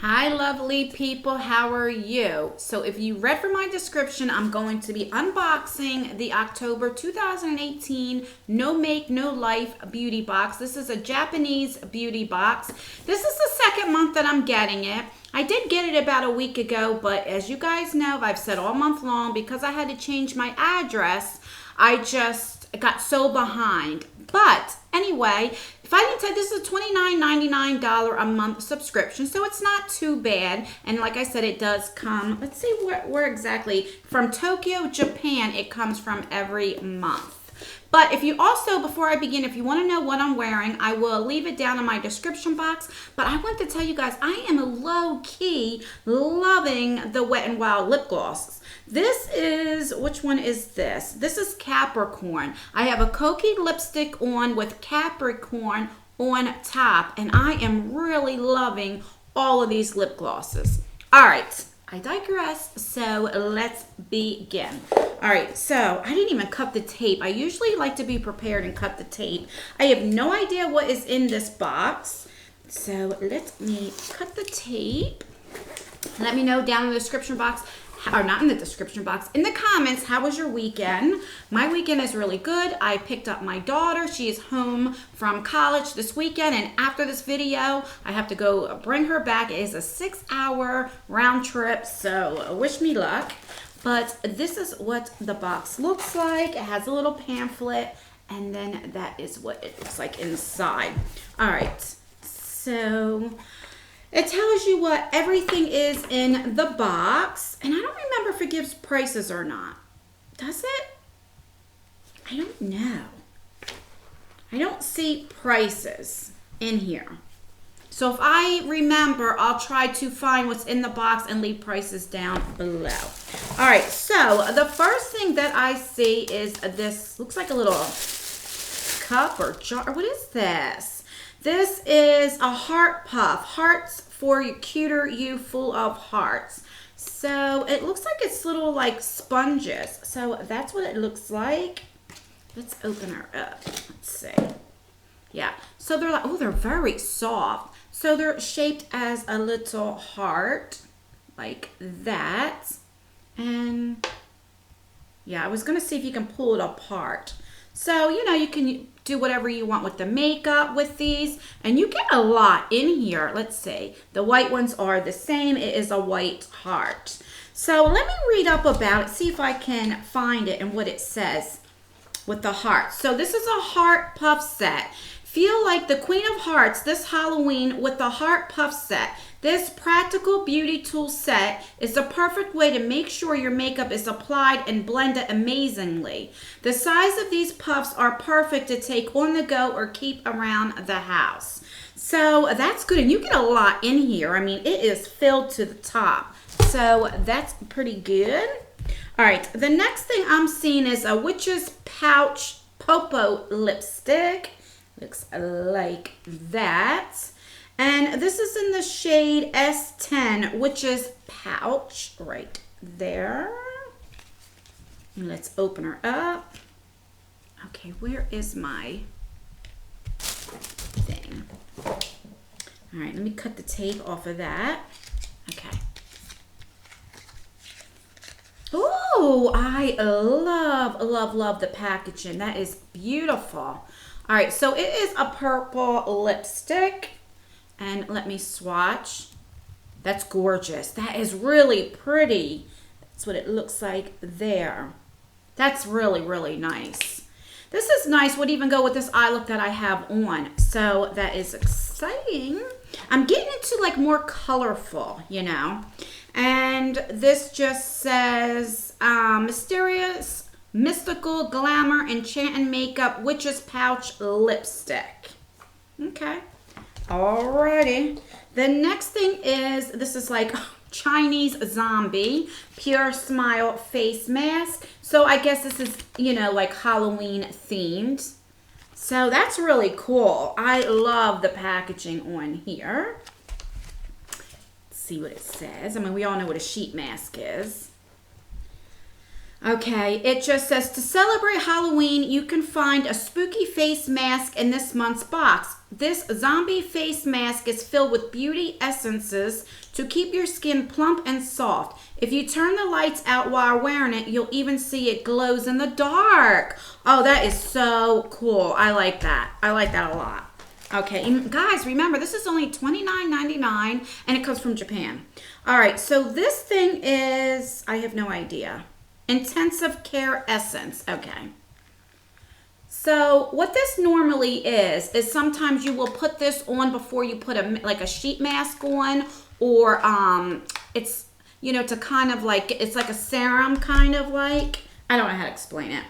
Hi, lovely people. How are you? So if you read from my description, I'm going to be unboxing the October 2018 No Make No Life beauty box. This is a Japanese beauty box. This is the second month that I'm getting it. I did get it about a week ago, but as you guys know, I've said all month long, because I had to change my address, I just got so behind. But anyway, if I didn't tell you, this is a $29.99 a month subscription, so it's not too bad. And like I said, it does come, let's see where exactly, from Tokyo, Japan, it comes from every month. But if you also, before I begin, if you want to know what I'm wearing, I will leave it down in my description box. But I want to tell you guys, I am low-key loving the Wet n Wild lip glosses. This is, which one is this? This is Capricorn. I have a Kokie lipstick on with Capricorn on top, and I am really loving all of these lip glosses. All right, I digress, so let's begin. All right, so I didn't even cut the tape. I usually like to be prepared and cut the tape. I have no idea what is in this box, so let me cut the tape. Let me know down in the description box, or not in the description box, in the comments, how was your weekend? My weekend is really good. I picked up my daughter. She is home from college this weekend, and after this video, I have to go bring her back. It is a 6-hour round trip, so wish me luck. But this is what the box looks like. It has a little pamphlet, and then that is what it looks like inside. All right, so it tells you what everything is in the box, and I don't remember if it gives prices or not. Does it? I don't know. I don't see prices in here. So if I remember, I'll try to find what's in the box and leave prices down below. All right, so the first thing that I see is this, looks like a little cup or jar. What is this? This is a heart puff, hearts for you, cuter you, full of hearts. So it looks like it's little like sponges. So that's what it looks like. Let's open her up. Let's see. Yeah, so they're like, oh, they're very soft. So they're shaped as a little heart, like that. And yeah, I was gonna see if you can pull it apart. So, you know, you can do whatever you want with the makeup with these, and you get a lot in here. Let's see. The white ones are the same. It is a white heart. So let me read up about it, see if I can find it and what it says with the heart. So this is a heart puff set. Feel like the Queen of Hearts this Halloween with the heart puff set. This practical beauty tool set is the perfect way to make sure your makeup is applied and blended amazingly. The size of these puffs are perfect to take on the go or keep around the house. So that's good, and you get a lot in here. I mean, it is filled to the top. So that's pretty good. All right, the next thing I'm seeing is a Witch's Pouch Popo lipstick. Looks like that. And this is in the shade S10, which is Pouch right there. And let's open her up. Okay, where is my thing? All right, let me cut the tape off of that. Okay. Oh, I love the packaging. That is beautiful. All right, so it is a purple lipstick. And let me swatch. That's gorgeous. That is really pretty. That's what it looks like there. That's really, really nice. This is nice. Would even go with this eye look that I have on. So that is exciting. I'm getting into like more colorful, you know. And this just says mysterious, mystical, glamour, enchanting makeup, Witch's Pouch lipstick. Okay. Alrighty. The next thing is, this is like Chinese zombie, pure smile face mask. So I guess this is, you know, like Halloween themed. So that's really cool. I love the packaging on here. Let's see what it says. I mean, we all know what a sheet mask is. Okay, it just says, to celebrate Halloween, you can find a spooky face mask in this month's box. This zombie face mask is filled with beauty essences to keep your skin plump and soft. If you turn the lights out while wearing it, you'll even see it glows in the dark. Oh, that is so cool. I like that. I like that a lot. Okay, and guys, remember, this is only $29.99 and it comes from Japan. All right, so this thing is, I have no idea. Intensive Care Essence. Okay. So what this normally is sometimes you will put this on before you put like a sheet mask on, or it's, you know, to kind of like, it's like a serum kind of like, I don't know how to explain it.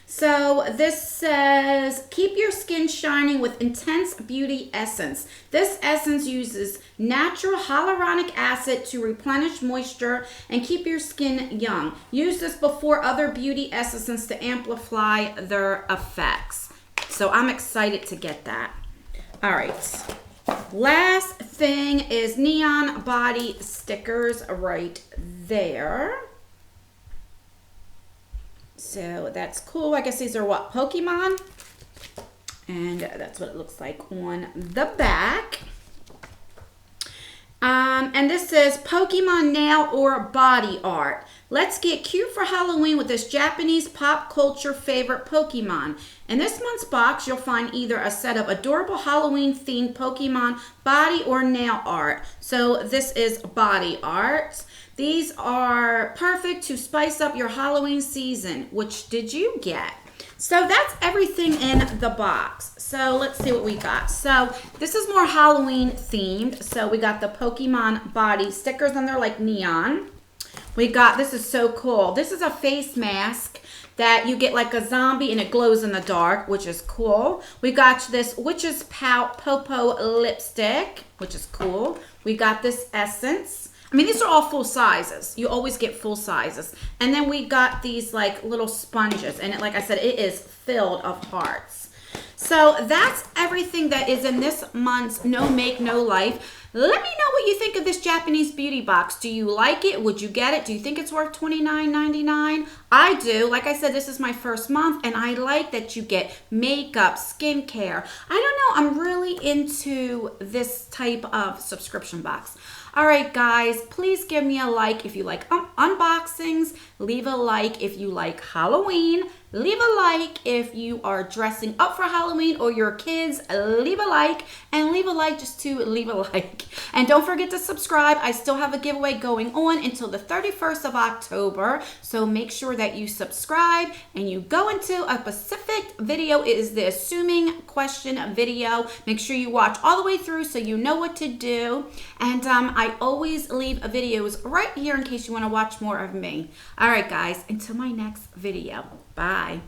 So this says, keep your skin shining with intense beauty essence. This essence uses natural hyaluronic acid to replenish moisture and keep your skin young. Use this before other beauty essences to amplify their effects. So I'm excited to get that. All right. Last thing is neon body stickers right there. So that's cool. I guess these are what, Pokemon? And that's what it looks like on the back. And this says Pokemon nail or body art. Let's get cute for Halloween with this Japanese pop culture favorite Pokemon. In this month's box, you'll find either a set of adorable Halloween themed Pokemon body or nail art. So this is body art. These are perfect to spice up your Halloween season. Which did you get? So that's everything in the box. So let's see what we got. So this is more Halloween themed. So we got the Pokemon body stickers and they're like neon. We got, this is so cool. This is a face mask that you get like a zombie and it glows in the dark, which is cool. We got this Witch's Pout Popo lipstick, which is cool. We got this essence. I mean, these are all full sizes. You always get full sizes. And then we got these like little sponges. And it, like I said, it is filled of hearts. So that's everything that is in this month's No Make No Life. Let me know what you think of this Japanese beauty box. Do you like it? Would you get it? Do you think it's worth $29.99? I do. Like I said, this is my first month, and I like that you get makeup, skincare. I don't know. I'm really into this type of subscription box. All right, guys, please give me a like if you like unboxings. Leave a like if you like Halloween. Leave a like if you are dressing up for Halloween or your kids. Leave a like, and leave a like just to leave a like. And don't forget to subscribe. I still have a giveaway going on until the 31st of October. So make sure that you subscribe and you go into a specific video. It is the assuming question video. Make sure you watch all the way through so you know what to do. And I always leave videos right here in case you want to watch more of me. All right, guys, until my next video. Bye.